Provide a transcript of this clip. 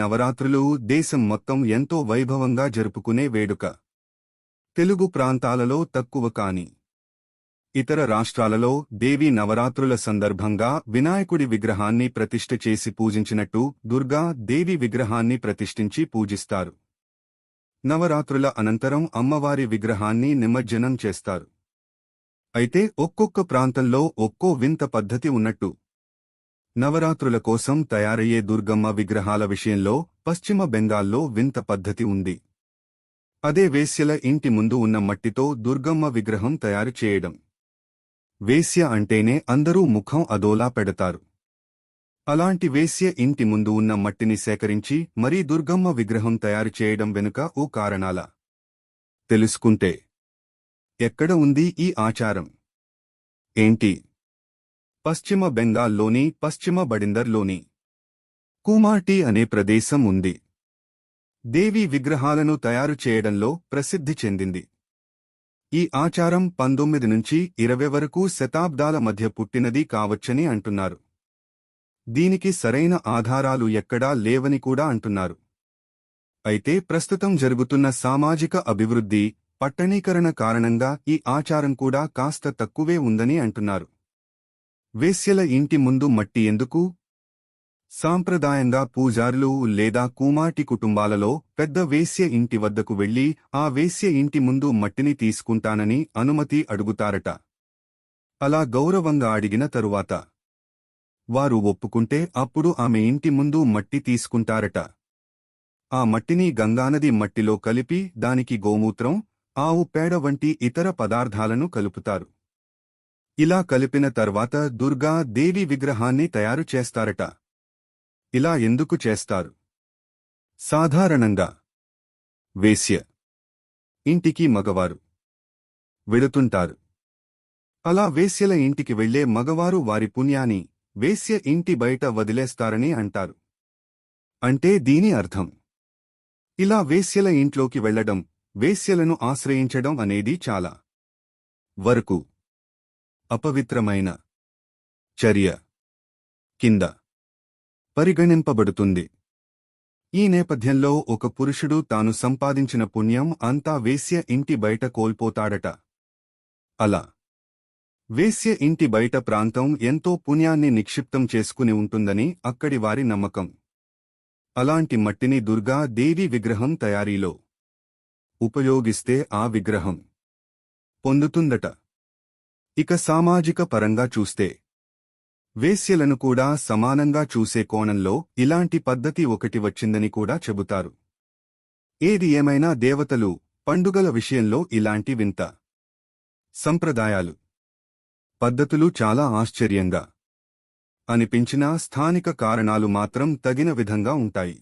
నవరాత్రులు దేశం మొత్తం ఎంతో వైభవంగా జరుపుకునే వేడుక. తెలుగు ప్రాంతాలలో తక్కువ కాని ఇతర రాష్ట్రాలలో దేవీ నవరాత్రుల సందర్భంగా వినాయకుడి విగ్రహాన్ని ప్రతిష్ఠ చేసి పూజించినట్టు దుర్గా దేవి విగ్రహాన్ని ప్రతిష్ఠించి పూజిస్తారు. నవరాత్రుల అనంతరం అమ్మవారి విగ్రహాన్ని నిమజ్జనం చేస్తారు. అయితే ఒక్కొక్క ప్రాంతంలో ఒక్కో వింత పద్ధతి ఉన్నట్టు. నవరాత్రుల కోసం తయారయ్యే దుర్గమ్మ విగ్రహాల విషయంలో పశ్చిమ బెంగాల్లో వింత పద్ధతి ఉంది. అదే వేశ్యల ఇంటి ముందు ఉన్న మట్టితో దుర్గమ్మ విగ్రహం తయారు చేయడం. వేశ్య అంటేనే అందరూ ముఖం అదోలా పెడతారు. అలాంటి వేశ్య ఇంటి ముందు ఉన్న మట్టిని సేకరించి మరీ దుర్గమ్మ విగ్రహం తయారు చేయడం వెనుక ఓ కారణాల తెలుసుకుంటే ఎక్కడ ఉంది ఈ ఆచారం? ఏంటి? పశ్చిమ బెంగాల్లోని పశ్చిమ బడిందర్లోని కుమాటి అనే ప్రదేశం ఉంది. దేవీ విగ్రహాలను తయారు చేయడంలో ప్రసిద్ధి చెందింది. ఈ ఆచారం 19 నుంచి 20 వరకు శతాబ్దాల మధ్య పుట్టినది కావచ్చని అంటున్నారు. దీనికి సరైన ఆధారాలు ఎక్కడా లేవని కూడా అంటున్నారు. అయితే ప్రస్తుతం జరుగుతున్న సామాజిక అభివృద్ధి, పట్టణీకరణ కారణంగా ఈ ఆచారం కూడా కాస్త తక్కువే ఉందని అంటున్నారు. వేశ్యల ఇంటి ముందు మట్టి ఎందుకు? సాంప్రదాయంగా పూజారులు లేదా కూమాటి కుటుంబాలలో పెద్ద వేశ్య ఇంటి వద్దకు వెళ్లి ఆ వేశ్య ఇంటి ముందు మట్టిని తీసుకుంటానని అనుమతి అడుగుతారట. అలా గౌరవంగా అడిగిన తరువాత వారు ఒప్పుకుంటే అప్పుడు ఆమె ఇంటి ముందు మట్టి తీసుకుంటారట. ఆ మట్టిని గంగానది మట్టిలో కలిపి దానికి గోమూత్రం, ఆవు పేడ వంటి ఇతర పదార్థాలను కలుపుతారు. ఇలా కలిపిన తర్వాత దుర్గా దేవి విగ్రహాన్ని తయారు చేస్తారట. ఇలా ఎందుకు చేస్తారు? సాధారణంగా వేశ్య ఇంటికి మగవారు వెళుతుంటారు. అలా వేశ్యల ఇంటికి వెళ్లే మగవారు వారి పుణ్యాన్ని వేశ్య ఇంటి బయట వదిలేస్తారని అంటారు. అంటే దీని అర్థం ఇలా వేశ్యల ఇంట్లోకి వెళ్లడం, వేశ్యలను ఆశ్రయించడం అనేది చాలా వరకు అపవిత్రమైన చర్య కింద పరిగణింపబడుతుంది. ఈ నేపథ్యంలో ఒక పురుషుడు తాను సంపాదించిన పుణ్యం అంతా వేశ్య ఇంటి బయట కోల్పోతాడట. అలా వేశ్య ఇంటి బయట ప్రాంతం ఎంతో పుణ్యాన్ని నిక్షిప్తం చేసుకుని ఉంటుందని అక్కడి వారి నమ్మకం. అలాంటి మట్టిని దుర్గా దేవి విగ్రహం తయారీలో ఉపయోగిస్తే ఆ విగ్రహం పొందుతుందట. ఇక సామాజిక పరంగా చూస్తే వేశ్యలను కూడా సమానంగా చూసే కోణంలో ఇలాంటి పద్ధతి ఒకటి వచ్చిందని కూడా చెబుతారు. ఏది ఏమైనా దేవతలు, పండుగల విషయంలో ఇలాంటి వింత సంప్రదాయాలు, పద్ధతులు చాలా ఆశ్చర్యంగా అనిపించినా స్థానిక కారణాలు మాత్రం తగిన విధంగా ఉంటాయి.